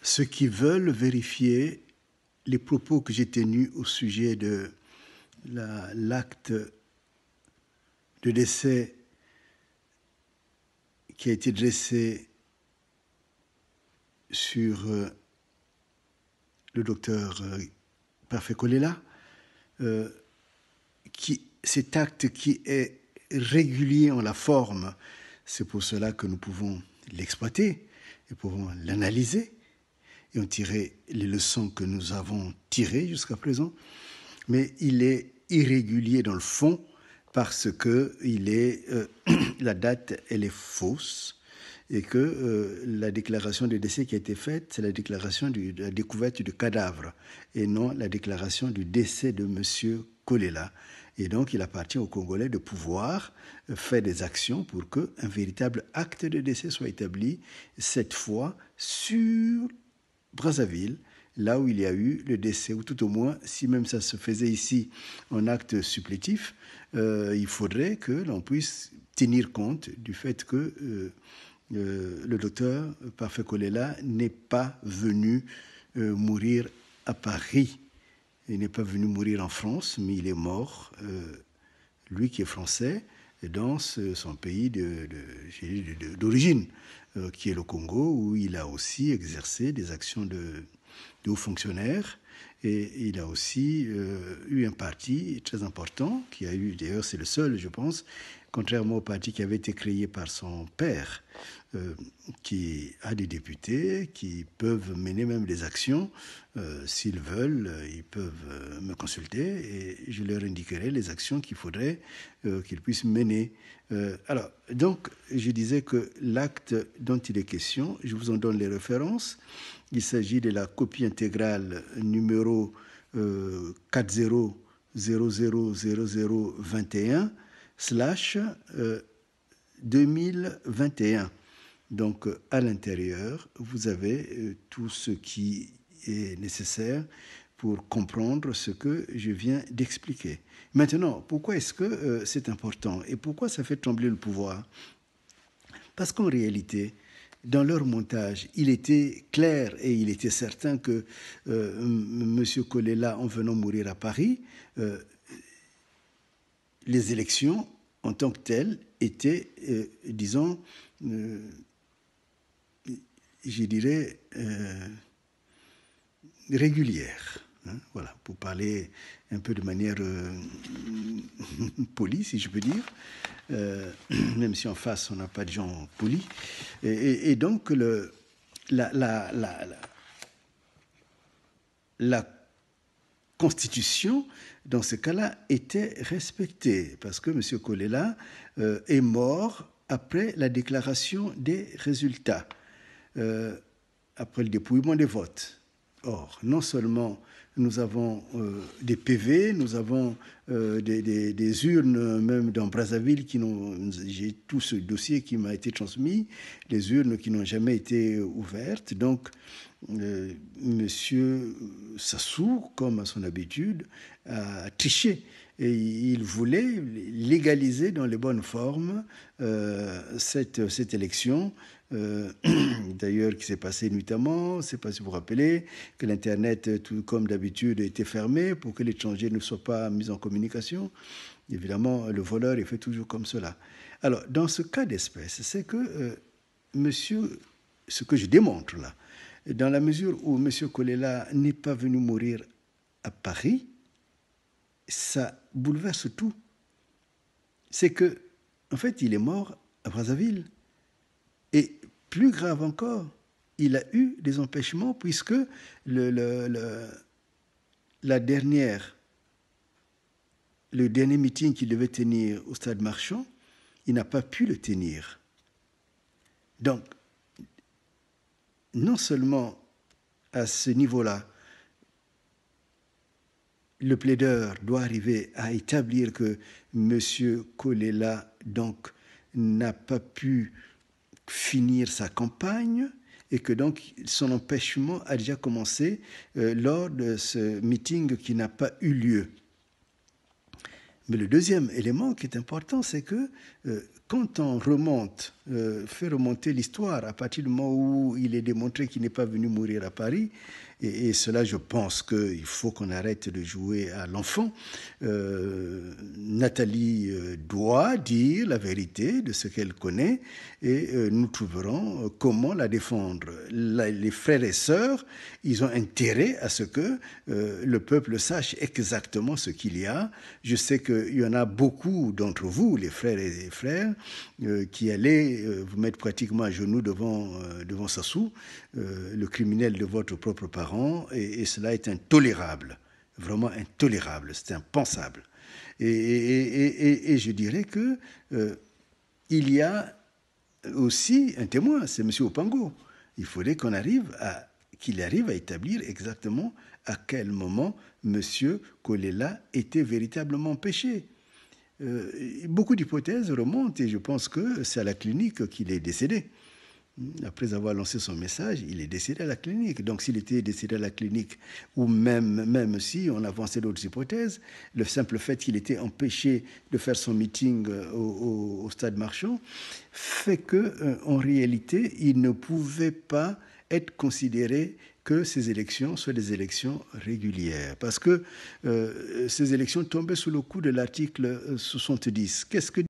ceux qui veulent vérifier les propos que j'ai tenus au sujet de l'acte de décès qui a été dressé sur le docteur Parfait Kolela, cet acte qui est régulier en la forme, c'est pour cela que nous pouvons l'exploiter et pouvons l'analyser et en tirer les leçons que nous avons tirées jusqu'à présent. Mais il est irrégulier dans le fond parce que la date, elle est fausse et que la déclaration de décès qui a été faite, c'est la déclaration de la découverte du cadavre et non la déclaration du décès de M. Kolela. Et donc, il appartient aux Congolais de pouvoir faire des actions pour qu'un véritable acte de décès soit établi, cette fois sur Brazzaville, là où il y a eu le décès, ou tout au moins, si même ça se faisait ici en acte supplétif, il faudrait que l'on puisse tenir compte du fait que le docteur Parfait Kolela n'est pas venu mourir à Paris. Il n'est pas venu mourir en France, mais il est mort, lui qui est français, dans son pays d'origine, qui est le Congo, où il a aussi exercé des actions de haut fonctionnaire. Et il a aussi eu un parti très important, qui a eu, d'ailleurs c'est le seul, je pense, contrairement au parti qui avait été créé par son père, qui a des députés qui peuvent mener même des actions. S'ils veulent, ils peuvent me consulter et je leur indiquerai les actions qu'il faudrait qu'ils puissent mener. Alors, donc, je disais que l'acte dont il est question, je vous en donne les références. Il s'agit de la copie intégrale numéro 40000021/2021. Donc, à l'intérieur, vous avez tout ce qui est nécessaire pour comprendre ce que je viens d'expliquer. Maintenant, pourquoi est-ce que c'est important et pourquoi ça fait trembler le pouvoir? Parce qu'en réalité, dans leur montage, il était clair et il était certain que M. Kolela, en venant mourir à Paris, les élections, en tant que telles, étaient, disons, je dirais, régulières. Hein, voilà, pour parler un peu de manière polie, si je peux dire, même si en face, on n'a pas de gens polis. Et donc, la Constitution, dans ce cas-là, était respectée, parce que M. Kolela est mort après la déclaration des résultats, après le dépouillement des votes. Or, non seulement nous avons des PV, nous avons des urnes, même dans Brazzaville, j'ai tout ce dossier qui m'a été transmis, des urnes qui n'ont jamais été ouvertes. Donc, Monsieur Sassou, comme à son habitude, a triché. Et il voulait légaliser dans les bonnes formes cette élection, d'ailleurs qui s'est passée nuitamment. Je ne sais pas si vous vous rappelez que l'Internet, tout comme d'habitude, était fermé pour que l'étranger ne soit pas mis en communication. Évidemment, le voleur, il fait toujours comme cela. Alors, dans ce cas d'espèce, c'est que ce que je démontre là, dans la mesure où M. Kolela n'est pas venu mourir à Paris, ça bouleverse tout. C'est que, en fait, il est mort à Brazzaville. Et plus grave encore, il a eu des empêchements puisque le dernier meeting qu'il devait tenir au Stade Marchand, il n'a pas pu le tenir. Donc, non seulement à ce niveau-là, le plaideur doit arriver à établir que M. Kolela donc n'a pas pu finir sa campagne et que donc son empêchement a déjà commencé lors de ce meeting qui n'a pas eu lieu. Mais le deuxième élément qui est important, c'est que quand on remonte fait remonter l'histoire à partir du moment où il est démontré qu'il n'est pas venu mourir à Paris. Et cela, je pense qu'il faut qu'on arrête de jouer à l'enfant. Nathalie doit dire la vérité de ce qu'elle connaît et nous trouverons comment la défendre. Les frères et sœurs, ils ont intérêt à ce que le peuple sache exactement ce qu'il y a. Je sais qu'il y en a beaucoup d'entre vous, les frères et les frères, qui allaient vous mettre pratiquement à genoux devant Sassou, le criminel de votre propre parent, et cela est intolérable, vraiment intolérable, c'est impensable. Et je dirais que il y a aussi un témoin, c'est M. Opango. Il faudrait qu'il arrive à établir exactement à quel moment M. Kolela était véritablement péché. Beaucoup d'hypothèses remontent et je pense que c'est à la clinique qu'il est décédé. Après avoir lancé son message, il est décédé à la clinique. Donc s'il était décédé à la clinique, ou même si on avançait d'autres hypothèses, le simple fait qu'il était empêché de faire son meeting au stade Marchand fait qu'en réalité, il ne pouvait pas être considéré que ces élections soient des élections régulières. Parce que ces élections tombaient sous le coup de l'article 70. Qu'est-ce que